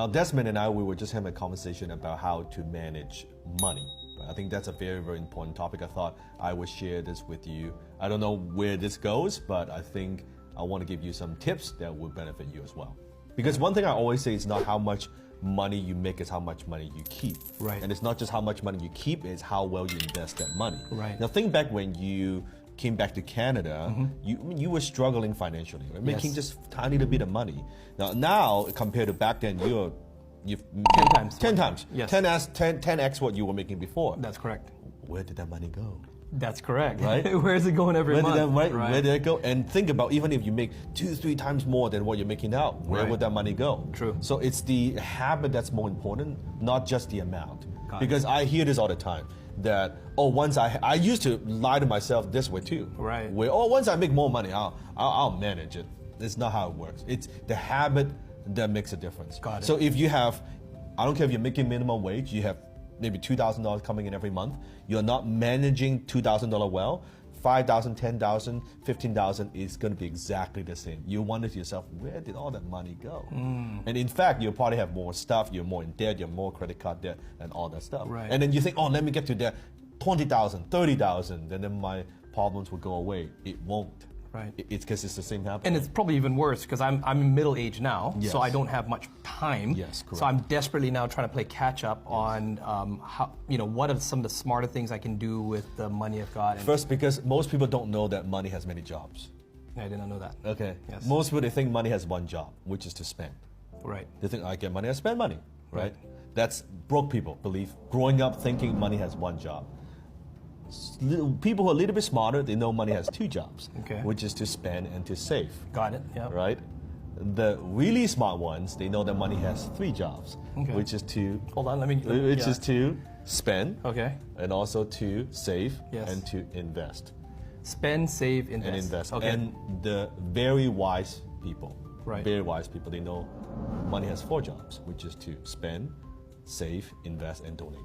Now, Desmond and I, we were just having a conversation about how to manage money. I think that's a very, very important topic. I thought I would share this with you. I don't know where this goes, but I think I want to give you some tips that will benefit you as well. Because one thing I always say is not how much money you make, it's how much money you keep. Right. And it's not just how much money you keep, it's how well you invest that money. Right. Now, think back when you came back to Canada, you were struggling financially, right? Making just a tiny little bit of money. Now compared to back then, you've 10 times. 10 times. Yes. 10x what you were making before. That's correct. Where did that money go? That's correct. Right? Where is it going every month? Where did it go? And think about, even if you make 2-3 times more than what you're making now, where would that money go? True. So it's the habit that's more important, not just the amount. Because I hear this all the time, that, once I used to lie to myself this way too. Right. Where, once I make more money, I'll manage it. It's not how it works. It's the habit that makes a difference. Got it. So if you have, I don't care if you're making minimum wage, you have maybe $2,000 coming in every month, you're not managing $2,000 well, $5,000, $10,000, $15,000 is going to be exactly the same. You wonder to yourself, where did all that money go? And in fact, you'll probably have more stuff, you're more in debt, you're more credit card debt, and all that stuff. Right. And then you think, let me get to that $20,000, $30,000, then my problems will go away. It won't. Right. It's because it's the same habit. And it's probably even worse because I'm middle age now, Yes. so I don't have much time. Yes, correct. So I'm desperately now trying to play catch up on how, what are some of the smarter things I can do with the money I've got. And First, because most people don't know that money has many jobs. I did not know that. Okay. Yes. Most people, they think money has one job, which is to spend. Right. They think, I get money, I spend money, right? Right. That's broke people believe. Growing up thinking money has one job. People who are a little bit smarter, they know money has two jobs, Okay. which is to spend and to save, Got it. Yeah. right? The really smart ones, they know that money has three jobs, Okay. which is to Hold on. which is to spend, Okay. and also to save, Yes. and to invest. Spend, save, invest. And invest. Okay. And the very wise people, Right. very wise people, they know money has four jobs, which is to spend, save, invest, and donate.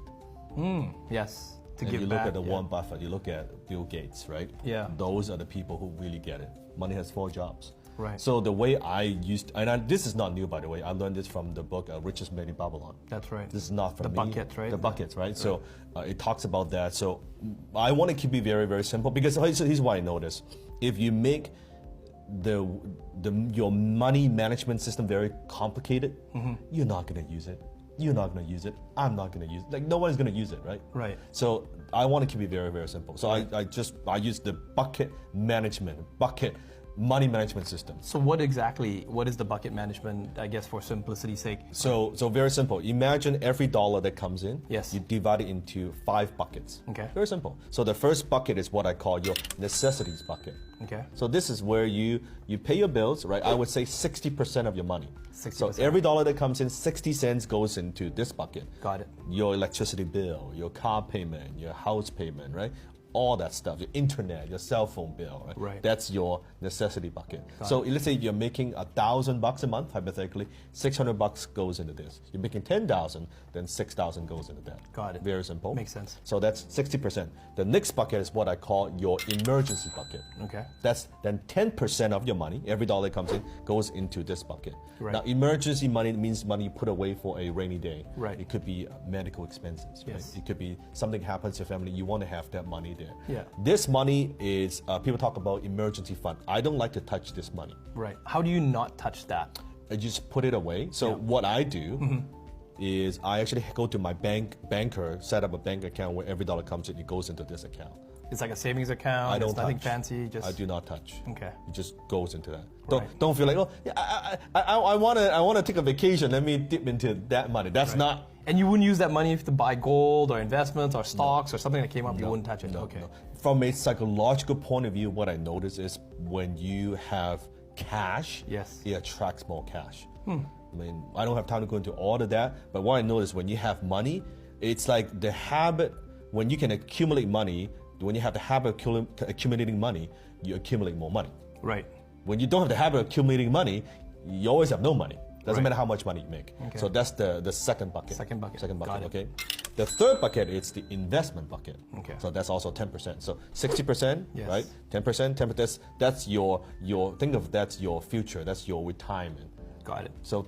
Yes. To And give you look back. at the yeah. Warren Buffett, you look at Bill Gates, right? Yeah. Those are the people who really get it. Money has four jobs. Right. So the way I used, this is not new, by the way. I learned this from the book Richest Man in Babylon. That's right. This is not from The me. buckets, right? The buckets, right? So it talks about that. So I want to keep it very, very simple because here's why I know this. If you make your money management system very complicated, you're not going to use it. You're not going to use it. I'm not going to use it. Like, no one's going to use it, right? Right. So I want to keep it very, very simple. So I use the bucket money management system. So what is the bucket management, I guess, for simplicity's sake? So very simple. Imagine every dollar that comes in, Yes. you divide it into 5 buckets. Okay. Very simple. So the first bucket is what I call your necessities bucket. Okay. So this is where you pay your bills, right? I would say 60% of your money. 60%. So every dollar that comes in, 60 cents goes into this bucket. Got it. Your electricity bill, your car payment, your house payment, right? All that stuff, your internet, your cell phone bill, right? Right. That's your necessity bucket. So let's say you're making $1,000 a month, hypothetically, $600 goes into this. You're making 10,000, then 6,000 goes into that. Got it. Very simple. Makes sense. So that's 60%. The next bucket is what I call your emergency bucket. Okay. That's then 10% of your money, every dollar that comes in, goes into this bucket. Right. Now, emergency money means money you put away for a rainy day. Right. It could be medical expenses. Yes. Right? It could be something happens to your family, you want to have that money there. Yeah. This money is, people talk about emergency fund. I don't like to touch this money. Right. How do you not touch that? I just put it away. So what I do is I actually go to my banker, set up a bank account where every dollar comes in, it goes into this account. It's like a savings account. I don't It's nothing touch. fancy. Just I do not touch. Okay. It just goes into that. Right. Don't feel like, I wanna take a vacation. Let me dip into that money. That's not. And you wouldn't use that money to buy gold or investments or stocks or something that came up. You wouldn't touch it. No, Okay. no. From a psychological point of view, what I notice is when you have cash, Yes. it attracts more cash. I mean, I don't have time to go into all of that, but what I notice when you have money, it's like the habit, when you can accumulate money, when you have the habit of accumulating money, you accumulate more money. Right. When you don't have the habit of accumulating money, you always have no money. Doesn't matter how much money you make. Okay. So that's the second bucket. Second bucket. Got it. okay? The third bucket is the investment bucket. Okay. So that's also 10%. So 60%, Yes. right? 10%, 10%, that's your think of that's your future, that's your retirement. Got it. So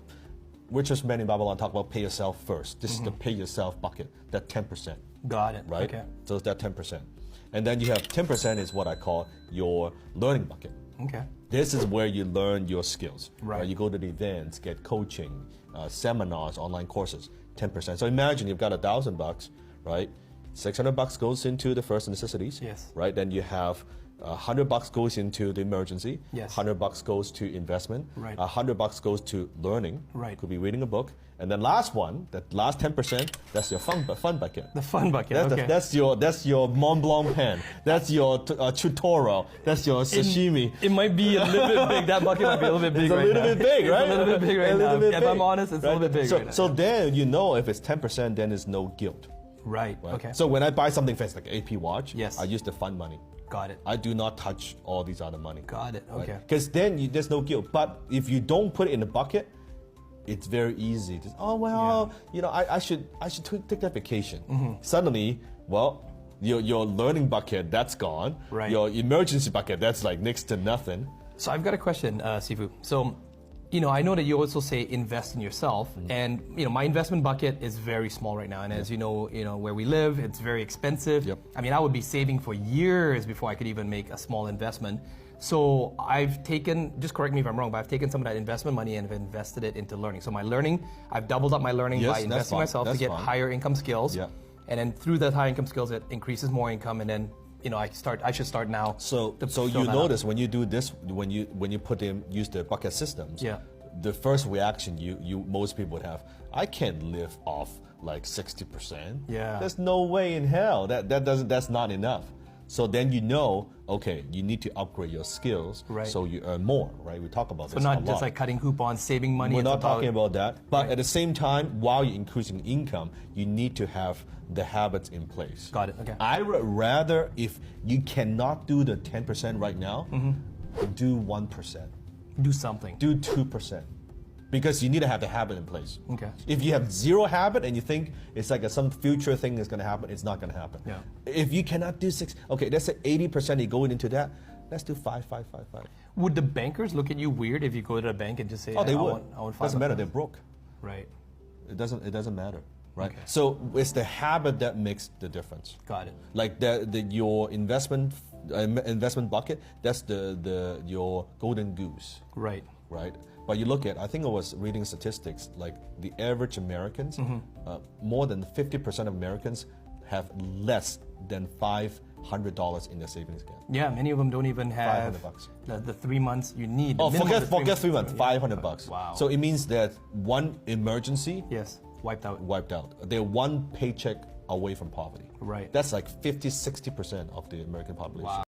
Richest Man in Babylon talk about pay yourself first. This is the pay yourself bucket, that 10%. Got it. Right? Okay. So it's that 10%. And then you have 10% is what I call your learning bucket. Okay. This is where you learn your skills. Right. You go to the events, get coaching, seminars, online courses, 10%. So imagine you've got $1,000, right? $600 goes into the first necessities. Yes. Right. Then you have $100 goes into the emergency. Yes. $100 goes to investment. Right. $100 goes to learning. Right. Could be reading a book. And then last one, that last 10%, that's your fun bucket. The fun bucket. That's, okay. that's your Mont Blanc pen. That's your tutorial. That's your sashimi. It might be a little bit big. That bucket might be a little bit big right now. It's a little bit big, right? It's a little bit big right now. If I'm honest, it's a little bit big right now. So then you know if it's 10%, then there's no guilt. Right. Right? Okay. So when I buy something fancy like AP watch, Yes. I use the fun money. Got it. I do not touch all these other money. Got it. Okay. Because then there's no guilt. But if you don't put it in the bucket, it's very easy to, I should take that vacation. Suddenly, well, your learning bucket, that's gone. Right. Your emergency bucket, that's like next to nothing. So I've got a question, Sifu. So, I know that you also say invest in yourself, and my investment bucket is very small right now. And as you know, where we live, it's very expensive. Yep. I mean, I would be saving for years before I could even make a small investment. So I've taken, just correct me if I'm wrong, but I've taken some of that investment money and have invested it into learning. So my learning, I've doubled up my learning Yes, by that's investing fine. myself to That's get fine. higher income skills. Yeah. And then through that high income skills, it increases more income, and then I should start now. So to you fill that up. notice when you do this, when you use the bucket systems, Yeah. the first reaction most people would have, I can't live off like 60%. Yeah. There's no way in hell that's not enough. So then okay, you need to upgrade your skills Right. so you earn more, right? We talk about So this a not lot. just like cutting coupons, saving money. We're it's not talking about that. But Right. at the same time, while you're increasing income, you need to have the habits in place. Got it, okay. I would rather, if you cannot do the 10% right now, do 1%, do something. do 2%. Because you need to have the habit in place. Okay. If you have zero habit and you think it's like some future thing is going to happen, it's not going to happen. Yeah. If you cannot do 6, okay, let's say 80% you going into that, let's do 5, 5, 5, 5. Would the bankers look at you weird if you go to the bank and just say, Oh, they I would. want Doesn't matter, $500? they're broke. Right. It doesn't matter, right? Okay. So it's the habit that makes the difference. Got it. Like your investment bucket, that's your golden goose, Right. right? But you look at, I think I was reading statistics, like the average Americans, more than 50% of Americans have less than $500 in their savings account. Yeah, many of them don't even have $500. the 3 months you need. Oh, minimum forget of 3 months, $500. Wow. So it means that one emergency Yes, wiped out. wiped out. They're one paycheck away from poverty. Right. That's like 50-60% of the American population. Wow.